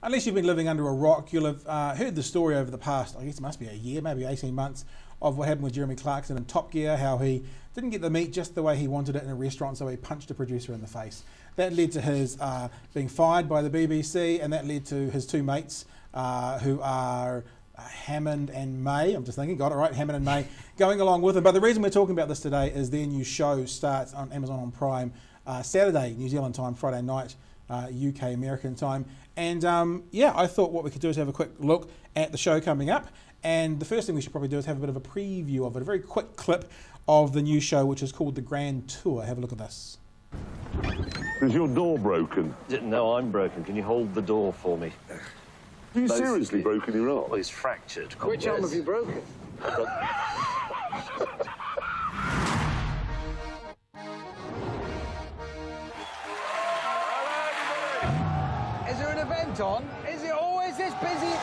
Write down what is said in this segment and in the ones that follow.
Unless you've been living under a rock, you'll have heard the story over the past, I guess it must be a year, maybe 18 months, of what happened with Jeremy Clarkson in Top Gear, how he didn't get the meat just the way he wanted it in a restaurant, so he punched a producer in the face. That led to his being fired by the BBC, and that led to his two mates, who are Hammond and May, I'm just thinking, got it right, Hammond and May, going along with him. But the reason we're talking about this today is their new show starts on Amazon on Prime Saturday, New Zealand time, Friday night, UK American time. And yeah, I thought what we could do is have a quick look at the show coming up. And the first thing we should probably do is have a bit of a preview of it, a very quick clip of the new show, which is called The Grand Tour. Have a look at this. Is your door broken? No, I'm broken. Can you hold the door for me? Have you seriously broken your arm? Well, it's fractured. Which arm have you broken? Is there an event on? Is it always this busy?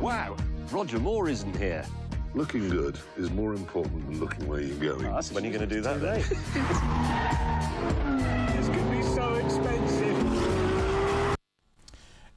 Wow, Roger Moore isn't here. Looking good is more important than looking where you're going. When are you going to do that, Ray? This could be so expensive.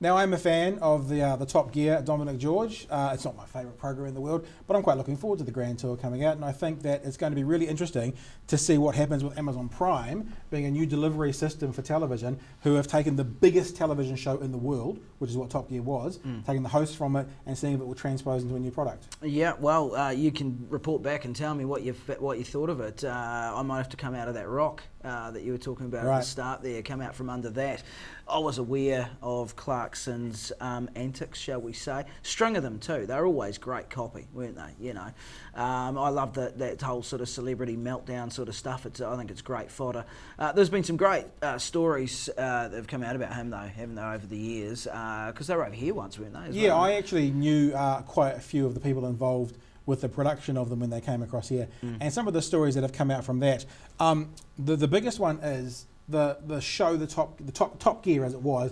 Now, I'm a fan of the Top Gear, Dominic George. It's not my favourite program in the world, but I'm quite looking forward to the Grand Tour coming out, and I think that it's going to be really interesting to see what happens with Amazon Prime being a new delivery system for television, who have taken the biggest television show in the world, which is what Top Gear was, taking the host from it and seeing if it will transpose into a new product. Yeah, well, you can report back and tell me what you thought of it. I might have to come out of that rock that you were talking about at the start there, come out from under that. I was aware of Clarkson's antics, shall we say. String of them too. They're always great copy, weren't they? You know, I love that whole sort of celebrity meltdown sort of stuff. I think it's great fodder. There's been some great stories that have come out about him though, haven't they, over the years? Because they were over here once, weren't they? Yeah, I actually knew quite a few of the people involved with the production of them when they came across here, and some of the stories that have come out from that. The biggest one is the show, the Top Gear as it was,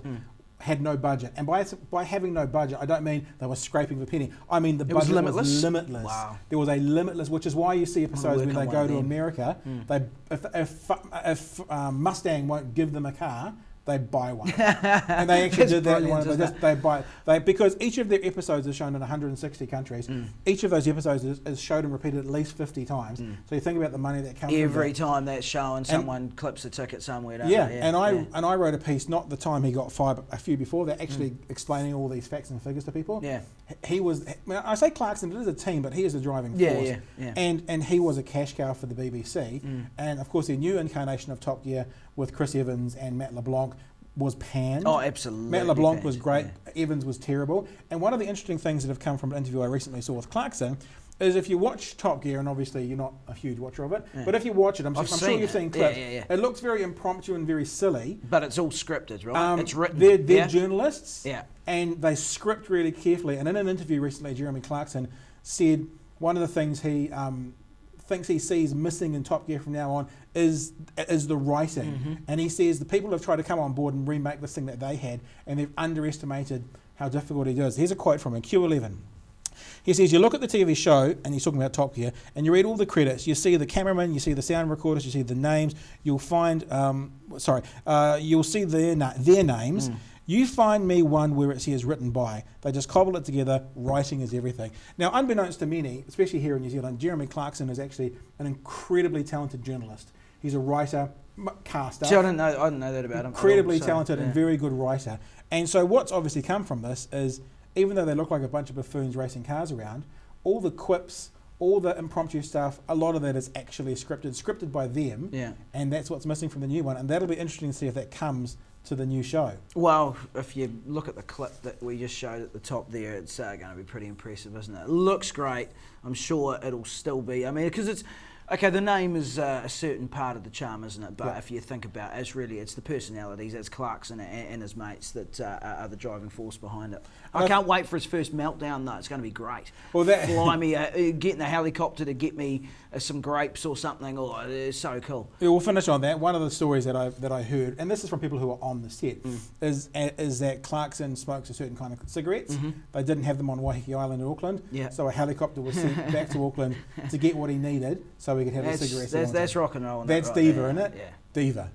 had no budget, and by having no budget, I don't mean they were scraping for a penny. I mean the budget was limitless. Wow. There was a limitless, which is why you see episodes when they go to America. If Mustang won't give them a car, they buy one, and they actually did that. Because each of their episodes is shown in 160 countries. Each of those episodes is showed and repeated at least 50 times. So you think about the money that comes every time that's shown, someone clips a ticket somewhere. And I wrote a piece, not the time he got fired, but a few before that, actually explaining all these facts and figures to people. Yeah, he was. I say Clarkson, it is a team, but he is a driving force. And he was a cash cow for the BBC. And of course, the new incarnation of Top Gear with Chris Evans and Matt LeBlanc was panned. Oh, absolutely. Matt LeBlanc was great. Yeah. Evans was terrible. And one of the interesting things that have come from an interview I recently saw with Clarkson is if you watch Top Gear, and obviously you're not a huge watcher of it, but if you watch it, I'm sure you've seen clips. It looks very impromptu and very silly. But it's all scripted, right? It's written. They're journalists, yeah, and they script really carefully. And in an interview recently, Jeremy Clarkson said one of the things he thinks he sees missing in Top Gear from now on is the writing. And he says the people have tried to come on board and remake this thing that they had, and they've underestimated how difficult it is. Here's a quote from him, Q11. He says, you look at the TV show, and he's talking about Top Gear, and you read all the credits, you see the cameraman, you see the sound recorders, you see the names, you'll find, you'll see their names. You find me one where it says written by. They just cobble it together. Writing is everything. Now, unbeknownst to many, especially here in New Zealand, Jeremy Clarkson is actually an incredibly talented journalist. He's a writer, caster. See, I didn't know that about him. Incredibly talented and very good writer. And so what's obviously come from this is, even though they look like a bunch of buffoons racing cars around, all the quips, all the impromptu stuff, a lot of that is actually scripted by them. Yeah. And that's what's missing from the new one. And that'll be interesting to see if that comes to the new show. Well, if you look at the clip that we just showed at the top there, it's going to be pretty impressive, isn't it? It looks great. I'm sure it'll still be. I mean, because it's okay, the name is a certain part of the charm, isn't it? But if you think about it, it's the personalities, it's Clarkson and his mates that are the driving force behind it. I can't wait for his first meltdown, though. It's going to be great. Well, fly me, getting a helicopter to get me some grapes or something. Oh, it's so cool. Yeah, we'll finish on that. One of the stories that I heard, and this is from people who are on the set, is that Clarkson smokes a certain kind of cigarettes. They didn't have them on Waiheke Island in Auckland, so a helicopter was sent back to Auckland to get what he needed, so he could have the cigarettes. That's rock and roll. That's diva, isn't it? Yeah. Diva.